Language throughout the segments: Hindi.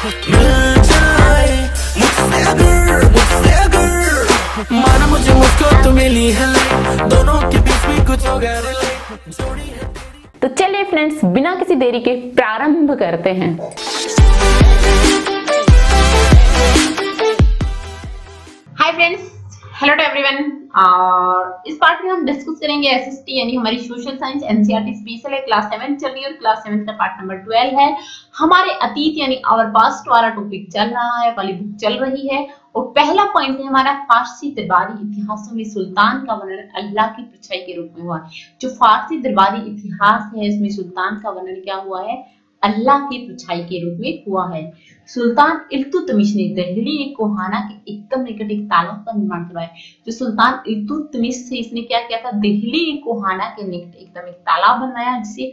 मिल जाए मुझसे अगर माना मुझे मुझको तो मिली है, दोनों के बीच में कुछ हो गया जोड़ी है। तो चलिए फ्रेंड्स, बिना किसी देरी के प्रारंभ करते हैं। Hi friends, hello to everyone. और इस पार्ट में हम डिस्कस करेंगे एसएसटी यानी हमारी सोशल साइंस एनसीईआरटी स्पेशल है, क्लास 7 चल रही है और क्लास 7 का पार्ट नंबर 12 है। हमारे अतीत यानी आवर पास्ट वाला टॉपिक चल रहा है, वाली बुक चल रही है। और पहला पॉइंट है हमारा फारसी दरबारी इतिहासों में सुल्तान का वर्णन अल्लाह की परछाई के रूप में हुआ है। जो फारसी दरबारी इतिहास है इसमें सुल्तान का वर्णन क्या हुआ है, अल्लाह की परछाई के रूप में हुआ है। सुल्तान इल्तुतमिश ने दहली कोहाना के एकदम निकट एक तालाब का निर्माण करवाया। जो सुल्तान इल्तुतमिश से इसने क्या किया था, दहली कोहाना के निकट एकदम एक तालाब बनवाया जिसे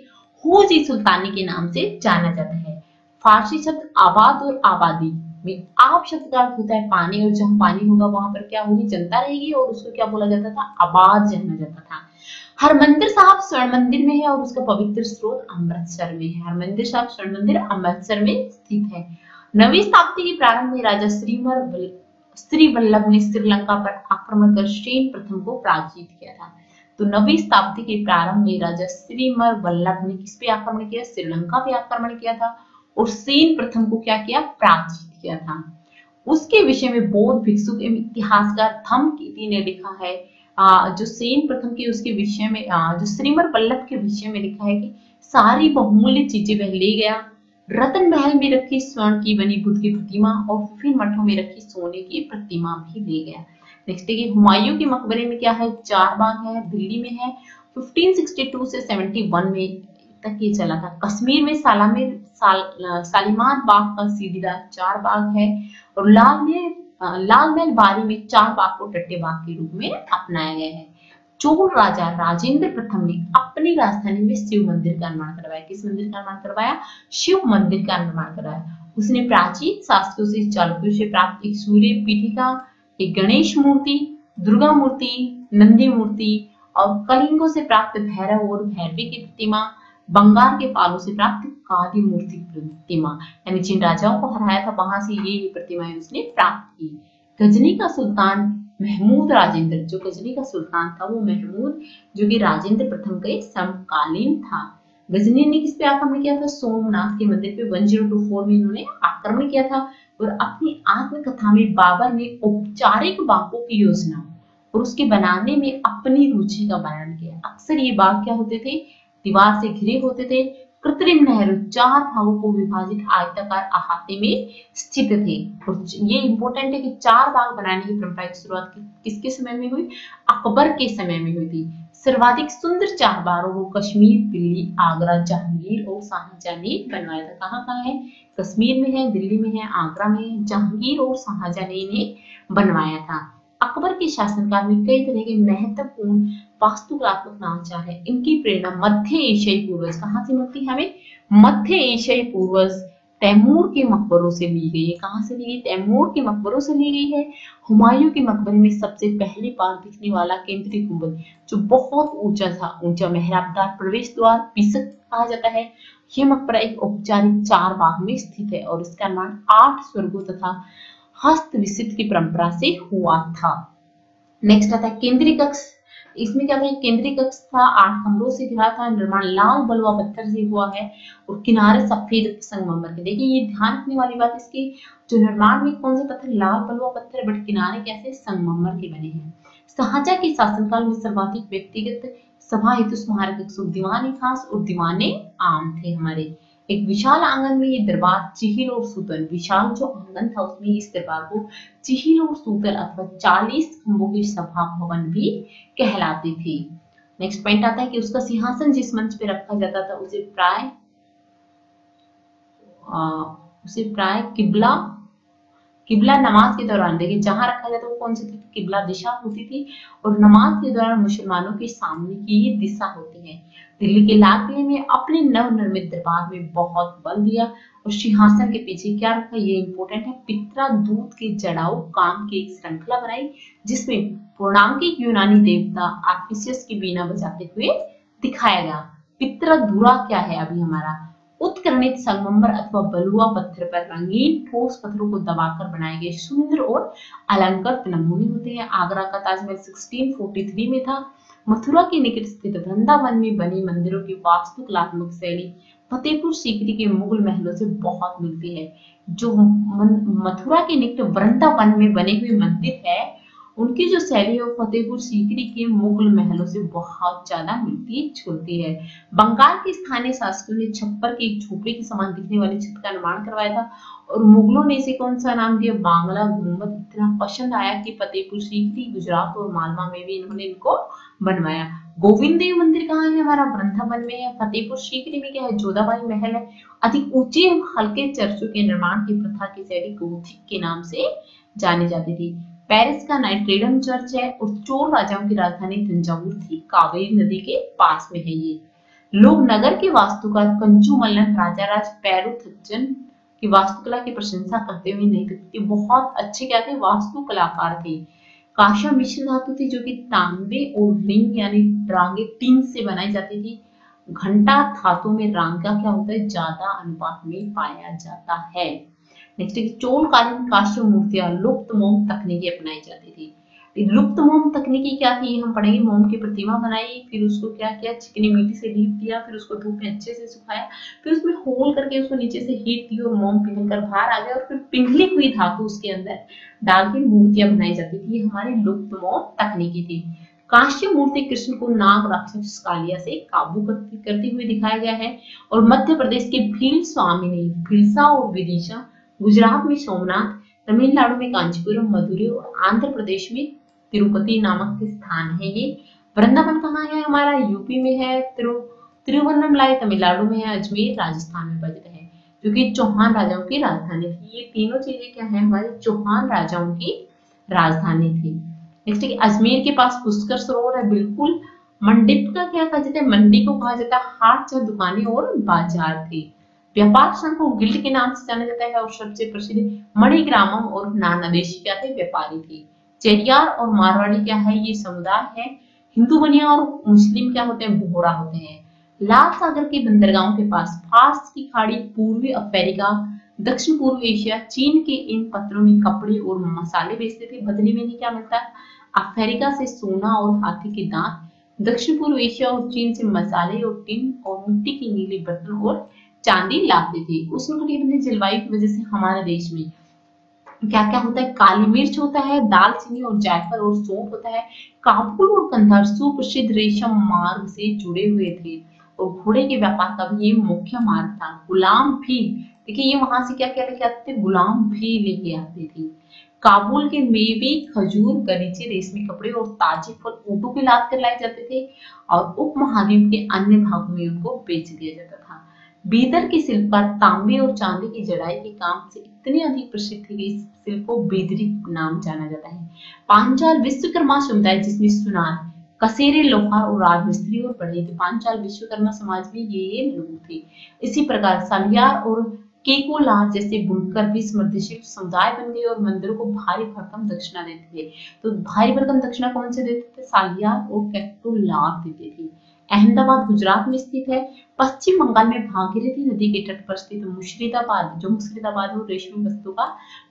हूजी सुल्तानी के नाम से जाना जाता है। फारसी शब्द आबाद और आबादी में आब शब्द का अर्थ होता है पानी, और जहां पानी होगा वहां पर क्या होगी, जनता रहेगी, और उसको क्या बोला जाता था, आबाद जाना जाता था। हरमंदिर साहब स्वर्ण मंदिर में है और उसका पवित्र स्रोत अमृतसर में है। हरमंदिर साहब स्वर्ण मंदिर अमृतसर में स्थित है। 9वीं शताब्दी के प्रारंभ में राजा श्रीवल्लभ ने श्रीलंका पर आक्रमण कर सेन प्रथम को पराजित किया था। तो 9वीं शताब्दी के प्रारंभ में राजा श्रीवल्लभ ने किस पे आक्रमण किया, श्रीलंका पे आक्रमण किया था और सेन प्रथम को क्या किया, पराजित किया था। उसके विषय में बौद्ध भिक्षुक एवं इतिहासकार थम्मकीति ने लिखा है, जो सेन प्रथम के उसके विषय में जो श्रीवल्लभ के विषय में लिखा है कि सारी बहुमूल्य चीजें वह ले गया। रतन महल में रखी स्वर्ण की बनी बुद्ध की प्रतिमा और फिर मठों में रखी सोने की प्रतिमा भी ले गया। नेक्स्ट है कि हुमायूं के मकबरे में क्या है, 4 बाग है, दिल्ली में है। 1562 से 71 में तक ये चला था। कश्मीर में शालीमार बाग का सीढ़ीदार 4 बाग है और लाल महल बारी में 4 बाग को टट्टे बाग के रूप में अपनाया गया है। चोल राजा राजेंद्र प्रथम ने अपनी राजधानी में शिव मंदिर का निर्माण करवाया। किस मंदिर का निर्माण करवाया, शिव मंदिर का निर्माण कराया। उसने प्राचीन शास्त्रों से चालुक्यों से प्राप्त एक सूर्य पीठिका, एक गणेश मूर्ति, दुर्गा मूर्ति, नंदी मूर्ति और कलिंगों से प्राप्त भैरव और भैरवी की प्रतिमा, बंगाल के पालों से प्राप्त काली मूर्ति प्रतिमा, यानी जिन राजाओं को हराया था वहां से ये प्रतिमाएं उसने प्राप्त की। गजनी का सुल्तान महमूद राजेंद्र, जो गजनी का सुल्तान था वो महमूद, जो कि राजेंद्र प्रथम के समकालीन था। गजनी ने किस पे आक्रमण किया था, सोमनाथ के मंदिर पे 1024 में इन्होंने आक्रमण किया था। और अपनी आत्मकथा में बाबर ने औपचारिक बागों की योजना और उसके बनाने में अपनी रुचि का वर्णन किया। अक्सर ये बाग क्या होते थे, दीवार से घिरे होते थे, कृत्रिम नहर 4 भागों को विभाजित आयताकार अहाते में स्थित थे। और ये इंपॉर्टेंट है कि 4 बाग बनाने की परंपरा की शुरुआत किसके समय में हुई, अकबर के समय में हुई थी। सर्वाधिक सुंदर 4 बागों को कश्मीर, दिल्ली, आगरा, जहांगीर और शाहजहां ने बनवाया था। कहाँ है, कश्मीर में है, दिल्ली में है, आगरा में है, जहांगीर और शाहजहां ने बनवाया था। अकबर के शासनकाल में कई तरह के महत्वपूर्ण वास्तुकलात्मक नवाचार है। इनकी प्रेरणा मध्य एशियाई पूर्वज, कहां से मिलती है हमें, मध्य एशियाई पूर्वज तैमूर के मकबरों से ली गई है। कहां से ली गई, तैमूर के मकबरों से ली गई है। हुमायूं के मकबरे में सबसे पहली बार दिखने वाला केंद्रीय गुंबद जो बहुत ऊंचा था, ऊंचा मेहराबदार प्रवेश द्वार पिसक कहा जाता है। यह मकबरा एक औपचारिक 4 बाग में स्थित है और इसका निर्माण 8 स्वर्गों तथा हस्त विशिष्ट की परंपरा से हुआ था। नेक्स्ट आता है केंद्रीय कक्ष। इसमें क्या था, केंद्रीय कक्ष था, 8 कमरों से घिरा था। निर्माण लाल बलुआ पत्थर से हुआ है और किनारे सफेद संगमरमर के। देखिए ये ध्यान रखने वाली बात इसकी, जो निर्माण में कौन सा पत्थर, लाल बलुआ पत्थर, बट किनारे कैसे, संगमरमर के बने हैं। शाहजहां के शासनकाल में सर्वाधिक व्यक्तिगत सभा हेतु स्मारक 100 दीवाने खास और दीवाने आम थे हमारे। एक विशाल आंगन में ये दरबार चिहिल और सूतल, विशाल जो आंगन था उसमें इस दरबार को चिहिल और सूतल अथवा 40 खंभों की सभा भवन भी कहलाती थी। नेक्स्ट पॉइंट आता है कि उसका सिंहासन जिस मंच पे रखा जाता था उसे प्राय किबला नमाज के दौरान, देखिए जहां रखा जाता वो कौन सी थी, किबला दिशा होती थी और नमाज के दौरान मुसलमानों के सामने की ये दिशा होती है। दिल्ली के लाल किले में अपने नवनिर्मित दरबार में बहुत बल दिया और सिंहासन के पीछे क्या रखा, ये इंपॉर्टेंट है, पित्रा दूत के जड़ाऊ काम की एक श्रृंखला बनाई जिसमें पूर्णांकिक यूनानी देवता आर्फिसियस की बीना बजाते हुए दिखाया गया। पित्रा धुरा क्या है अभी हमारा, उत्कीर्णित संगमरमर अथवा बलुआ पत्थर पर रंगीन ठोस पत्थरों को दबाकर बनाए गए सुंदर और अलंकृत नमूने होते हैं। आगरा का ताजमहल 1643 में था। मथुरा के निकट स्थित वृंदावन में बनी मंदिरों की वास्तुकलात्मक शैली फतेहपुर सीकरी के मुगल महलों से बहुत मिलती है। जो मथुरा के निकट वृंदावन में बने हुए मंदिर है, उनकी जो शैली है फतेहपुर सीकरी के मुगल महलों से बहुत ज्यादा मिलती जुलती है। बंगाल के स्थानीय शासकों ने छप्पर की एक झोपड़ी के समान दिखने वाली छत का निर्माण करवाया था और मुगलों ने इसे कौन सा नाम दिया, बांग्ला गुंबद। इतना पसंद आया कि फतेहपुर सीकरी, गुजरात और मालवा में भी इन्होंने इनको बनवाया। गोविंद देव मंदिर कहाँ है, हमारा वृंदावन में है। फतेहपुर सीकरी में क्या है, जोधाबाई महल है। अधिक ऊंचे और हल्के चर्चों के निर्माण की प्रथा की शैली गोथिक के नाम से जानी जाती थी। पेरिस का नाइट्रेडम चर्च है और चोल राजाओं की राजधानी तंजावुर थी, कावेरी नदी के पास में है ये। लोग नगर के वास्तुकार कंचू मल्लन राजाराज पेरुथज्जन की वास्तुकला की प्रशंसा करते हुए नहीं थकते। बहुत अच्छे क्या थे, वास्तु कलाकार थे। काशा मिश्र धातु थी जो कि तांबे और रिंग यानी रांगे टीन से बनाई जाती थी। घंटा धातु में रांगा क्या होता है, ज्यादा अनुपात में पाया जाता है। नेक्स्ट चोलकालीन काष्ठ मूर्तियां लुप्त मोम तकनीकी अपनाई जाती थी। लुप्त मोम तकनीकी क्या थी, हम पढ़ेंगे। मोम की प्रतिमा बनाई, फिर उसको क्या किया, चिकनी मिट्टी से लीप दिया, फिर उसको धूप में अच्छे से सुखाया, फिर उसमें होल करके उसको नीचे से हीट दी और मोम पिघलकर बाहर आ गया और फिर पिघली हुई धातु उसके अंदर डाल के मूर्तियां बनाई जाती थी। ये हमारी लुप्त मोम तकनीकी थी। कांस्य मूर्ति कृष्ण को नाग राक्षस कालिया से काबू करते हुए दिखाया गया है। और मध्य प्रदेश के भील स्वामिनी, भीलसा और विदिशा, गुजरात में सोमनाथ, तमिलनाडु में कांचीपुरम, मदुरै और आंध्र प्रदेश में तिरुपति नामक स्थान है ये। वृंदावन कहाँ है, हमारा यूपी में है। तिरुवन्नमलाई तमिलनाडु में है। अजमेर राजस्थान में बजता है, जो कि चौहान राजाओं की राजधानी थी। ये तीनों चीजें क्या है, हमारे चौहान राजाओं की राजधानी थी। नेक्स्ट अजमेर के पास पुष्कर सरोवर है, बिल्कुल। मंडिप का क्या कहा जाता है, मंडी को कहा जाता है हाट जहाँ दुकानें और बाजार थे। व्यापार संघ को गिल्ड के नाम से जाना जाता है और सबसे प्रसिद्ध मणिग्रामम और नानादेशी क्या थे, व्यापारी थे। चेरियार और मारवाड़ी क्या है, ये समुदाय है। हिंदू बनिया और मुस्लिम क्या होते हैं, बोहरा होते हैं। लाल सागर के बंदरगाहों के पास फार्स की खाड़ी, पूर्वी अफ्रीका, दक्षिण पूर्व एशिया, चीन के इन पत्रों में कपड़े और मसाले बेचते थे। बदले में क्या मिलता है, अफ्रीका से सोना और हाथी के दांत, दक्षिण पूर्व एशिया और चीन से मसाले और टिन और मिट्टी की नीली बर्तन और चांदी लाते थे। उष्णकटिबंधीय जलवायु की वजह से हमारे देश में क्या क्या होता है, काली मिर्च होता है, दालचीनी और जायफल और सौंफ होता है। काबुल और कंधार सुप्रसिद्ध रेशम मार्ग से जुड़े हुए थे और घोड़े के व्यापार का भी ये मुख्य मार्ग था। गुलाम भी, देखिए ये वहां से क्या क्या लेके आते थे, गुलाम भी लेके आते थे। काबुल के मेवे, खजूर, गलीचे, रेशमी कपड़े और ताजे फल ऊँटों पे लाद कर लाए जाते थे और उपमहाद्वीप के अन्य भागों में उनको बेच दिया जाता था। बीदर के शिल्पकार तांबे और चांदी की जड़ाई के काम से इतने अधिक प्रसिद्ध थे कि इस शिल्प को बीदरी नाम जाना जाता है। पांचाल विश्वकर्मा समुदाय, जिसमें सुनार, कसेरे, लोहार और राजमिस्त्री और बढ़ई थे। पांचाल विश्वकर्मा समाज में ये लोग थे। इसी प्रकार सालियार और केकोलार जैसे बुनकर भी समृद्धिशील समुदाय बन गए और मंदिरों को भारी भरकम दक्षिणा देते थे। तो भारी भरकम दक्षिणा कौन से देते थे, सालियार और केकोलार देते थे। अहमदाबाद गुजरात में स्थित है। पश्चिम बंगाल में भागीरथी नदी के तट पर स्थित मुर्शिदाबाद, जो मुर्शिदाबाद और रेशमी वस्तु का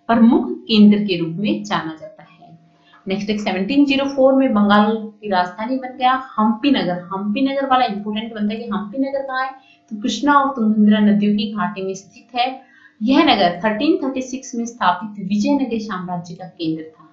प्रमुख केंद्र के रूप में जाना जाता है। नेक्स्ट 1704 में बंगाल की राजधानी बन गया हम्पी नगर। हम्पी नगर वाला इंपोर्टेंट बनता है कि हम्पी नगर कहाँ है, तो कृष्णा और तुंगभद्रा नदियों की घाटी में स्थित है। यह नगर 1336 में स्थापित विजयनगर साम्राज्य का केंद्र था।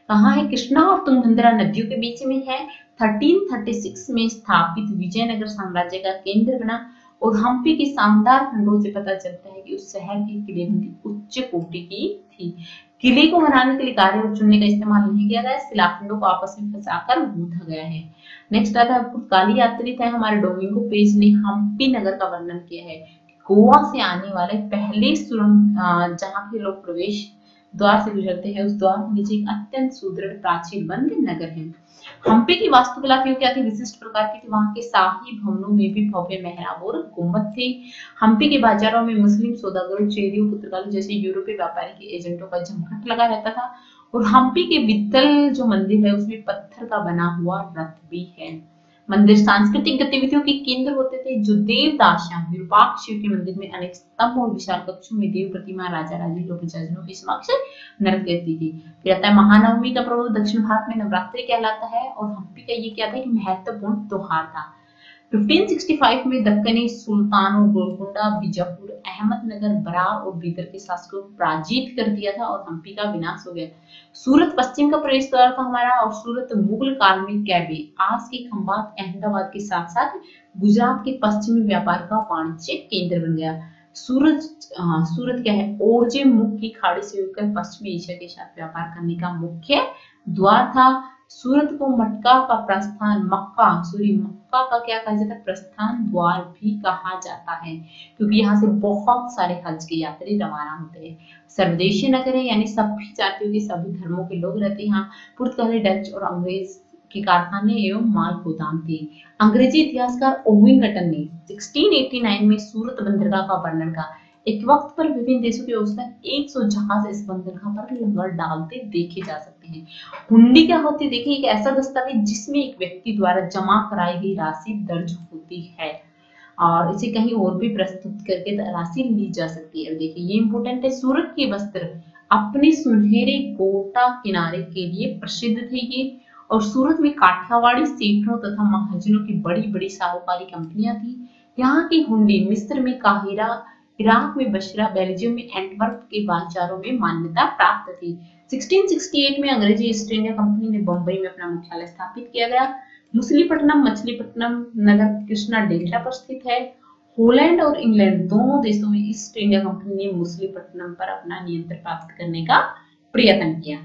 कहाँ है, कृष्णा और तुंगभद्रा नदियों के बीच में है। 1336 में स्थापित विजयनगर साम्राज्य का केंद्र बना और हम्पी के शानदार खंडों से पता चलता है कि उस शहर की किलेबंदी उच्च कोटि की थी। किले को बनाने के लिए गारे और चुनने का इस्तेमाल नहीं किया गया, शिलाखंडों को आपस में फंसाकर गूंथा गया है। नेक्स्ट आता है पुर्तगाली यात्री थे हमारे डोमिंगो पेज ने हम्पी नगर का वर्णन किया है। गोवा से आने वाले पहले सुरंग जहाँ के लोग प्रवेश द्वार से गुजरते हैं, उस द्वार के नीचे एक अत्यंत सुदृढ़ प्राचीन बंद नगर है। हम्पी की वास्तुकला क्या थी, विशिष्ट प्रकार की थी। वहां के शाही भवनों में भी भव्य मेहराब और गुंबद थे। हम्पी के बाजारों में मुस्लिम सौदागरों, चेरियों, पुर्तगाली जैसे यूरोपीय व्यापारी के एजेंटों का जमघट लगा रहता था। और हम्पी के वित्तल जो मंदिर है उसमें पत्थर का बना हुआ रथ भी है। मंदिर सांस्कृतिक गतिविधियों के केंद्र होते थे। जो देवदासियां विरूपाक्ष शिव के मंदिर में अनेक स्तंभ और विशाल कक्षों में देव प्रतिमा राजा रानी लोग के समक्ष नृत्य करती थी। फिर आता है महानवमी का पर्व दक्षिण भारत में नवरात्रि कहलाता है और हम्पी का ये क्या था, एक महत्वपूर्ण त्योहार था। 1565 में दक्कनी सुल्तानों गोलकुंडा, बीजापुर, अहमदनगर, बरार और बीदर के शासकों को पराजित कर दिया था और हम्पी का विनाश हो गया। सूरत पश्चिम का प्रवेश द्वार था हमारा और सूरत मुगल काल में कैबे, आज के खंभात, अहमदाबाद के साथ साथ गुजरात के पश्चिमी व्यापार का वाणिज्यिक केंद्र बन गया। सूरत क्या है, ओरजे मुख की खाड़ी से होकर पश्चिमी एशिया के साथ व्यापार करने का मुख्य द्वार था। सूरत को मक्का का प्रस्थान मक्का का क्या कहा जाता है, प्रस्थान द्वार भी कहा जाता है, क्योंकि यहाँ से बहुत सारे हज के यात्री रवाना होते हैं। सर्वदेशीय नगर है, यानी सभी जातियों के सभी धर्मों के लोग रहते हैं यहाँ। पुर्तगाली, डच और अंग्रेज के कारखाने एवं माल गोदाम थे। अंग्रेजी इतिहासकार ओविंगटन ने 1689 में सूरत बंदरगाह का वर्णन किया। एक वक्त पर विभिन्न देशों के औसतन 100 जहाज इस बंदरगाह पर लंगर डालते देखे जा सकते हैं। हुंडी क्या होती है, देखिए एक ऐसा दस्तावेज जिसमें एक व्यक्ति द्वारा जमा कराई गई राशि दर्ज होती है और इसे कहीं और भी प्रस्तुत करके राशि ली जा सकती है। देखिए ये इंपोर्टेंट है। सूरत के वस्त्र अपने सुनहरे गोटा किनारे के लिए प्रसिद्ध थे ये, और सूरत में काठियावाड़ी सेठों तथा महाजनों की बड़ी बड़ी साहूकारी कंपनियां थी। यहाँ की हुंडी मिस्र में काहिरा, इराक में बशरा, बेल्जियम में एंटवर्प के बाजारों में मान्यता प्राप्त थी। 1668 में अंग्रेजी ईस्ट इंडिया कंपनी ने बंबई में अपना मुख्यालय स्थापित किया गया। मछलीपट्टनम नगर कृष्णा डेल्टा पर स्थित है। हॉलैंड और इंग्लैंड दोनों देशों में ईस्ट इंडिया कंपनी ने मछलीपट्टनम पर अपना नियंत्रण प्राप्त करने का प्रयत्न किया।